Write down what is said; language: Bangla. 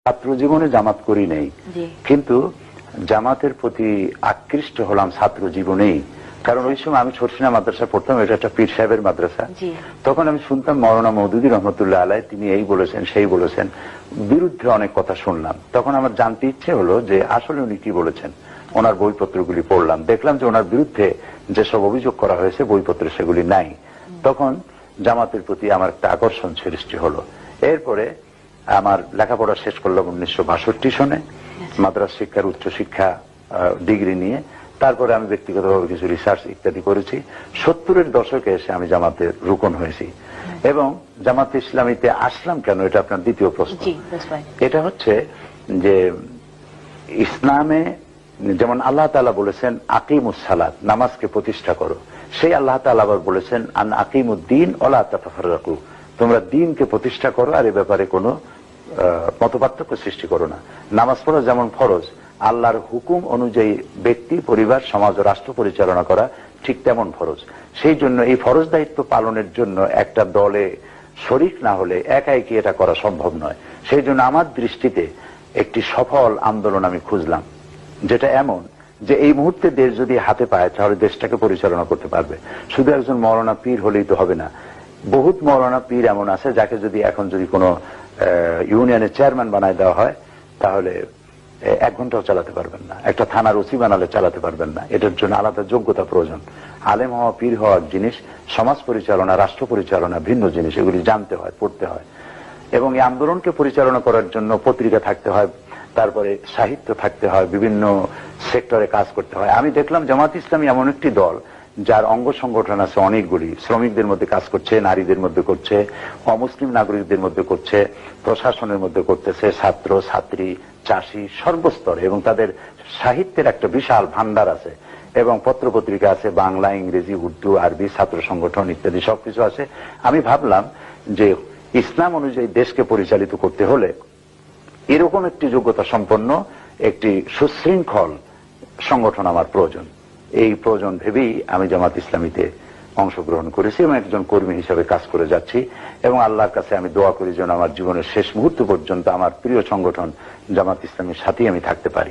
ছাত্র জীবনে জামাত করি নাই, কিন্তু জামাতের প্রতি আকৃষ্ট হলাম ছাত্র জীবনেই। কারণ ওই সময় আমি ছোটসিনা মাদ্রাসা পড়তাম, এটা একটা পীর সাহেবের মাদ্রাসা। তখন আমি শুনতাম মাওলানা মওদুদী রহমতুল্লাহ আলাইহি তিনি এই বলেছেন সেই বলেছেন, বিরুদ্ধে অনেক কথা শুনলাম। তখন আমার জানতে ইচ্ছে হলো যে আসলে উনি কি বলেছেন। ওনার বইপত্রগুলি পড়লাম, দেখলাম যে ওনার বিরুদ্ধে যেসব অভিযোগ করা হয়েছে বইপত্রে সেগুলি নাই। তখন জামাতের প্রতি আমার একটা আকর্ষণ সৃষ্টি হলো। এরপরে আমার লেখাপড়া শেষ করলাম 1962 সনে, মাদ্রাসা শিক্ষার উচ্চশিক্ষা ডিগ্রি নিয়ে। তারপরে আমি ব্যক্তিগতভাবে কিছু রিসার্চ ইত্যাদি করেছি। 70-এর দশকে এসে আমি জামাতের রুকন হয়েছি। এবং জামাতে ইসলামীতে আসলাম কেন, এটা আপনার দ্বিতীয় প্রশ্ন। এটা হচ্ছে যে ইসলামে যেমন আল্লাহ তাআলা বলেছেন আকিমুস সালাত, নামাজকে প্রতিষ্ঠা করো, সেই আল্লাহ তাআলা আবার বলেছেন আন আকিমুদ্দিন ওয়ালা তাতাফাররাকু, তোমরা দ্বীনকে প্রতিষ্ঠা করো আর এ ব্যাপারে কোনো মতপার্থক্য সৃষ্টি করো না। নামাজ পড়া যেমন ফরজ, আল্লাহর হুকুম অনুযায়ী ব্যক্তি, পরিবার, সমাজ ও রাষ্ট্র পরিচালনা করা ঠিক তেমন ফরজ। সেই জন্য এই ফরজ দায়িত্ব পালনের জন্য একটা দলে শরিক না হলে একাই কি এটা করা সম্ভব নয়। সেই জন্য আমার দৃষ্টিতে একটি সফল আন্দোলন আমি খুঁজলাম, যেটা এমন যে এই মুহূর্তে দেশ যদি হাতে পায় তাহলে দেশটাকে পরিচালনা করতে পারবে। শুধু একজন মৌলানা পীর হলেই তো হবে না। বহুত মৌলানা পীর এমন আছে যাকে যদি এখন যদি কোনো ইউনিয়নের চেয়ারম্যান বানায় দেওয়া হয় তাহলে 1 ঘন্টাও চালাতে পারবেন না। একটা থানার ওসি বানালে চালাতে পারবেন না। এটার জন্য আলাদা যোগ্যতা প্রয়োজন। আলেম হওয়া, পীর হওয়া জিনিস, সমাজ পরিচালনা, রাষ্ট্র পরিচালনা ভিন্ন জিনিস। এগুলি জানতে হয়, পড়তে হয়। এবং এই আন্দোলনকে পরিচালনা করার জন্য পত্রিকা থাকতে হয়, তারপরে সাহিত্য থাকতে হয়, বিভিন্ন সেক্টরে কাজ করতে হয়। আমি দেখলাম জামাত ইসলামী এমন একটি দল যার অঙ্গ সংগঠন আছে অনেকগুলি। শ্রমিকদের মধ্যে কাজ করছে, নারীদের মধ্যে করছে, অমুসলিম নাগরিকদের মধ্যে করছে, প্রশাসনের মধ্যে করতেছে, ছাত্র ছাত্রী, চাষি, সর্বস্তরে। এবং তাদের সাহিত্যের একটা বিশাল ভান্ডার আছে এবং পত্রপত্রিকা আছে, বাংলা, ইংরেজি, উর্দু, আরবি, ছাত্র সংগঠন ইত্যাদি সবকিছু আছে। আমি ভাবলাম যে ইসলাম অনুযায়ী দেশকে পরিচালিত করতে হলে এরকম একটি যোগ্যতা সম্পন্ন একটি সুশৃঙ্খল সংগঠন আমার প্রয়োজন। এই প্রয়োজন ভেবেই আমি জামাত ইসলামীতে অংশগ্রহণ করেছি এবং একজন কর্মী হিসেবে কাজ করে যাচ্ছি। এবং আল্লাহর কাছে আমি দোয়া করি যেন আমার জীবনের শেষ মুহূর্ত পর্যন্ত আমার প্রিয় সংগঠন জামাত ইসলামীর সাথেই আমি থাকতে পারি।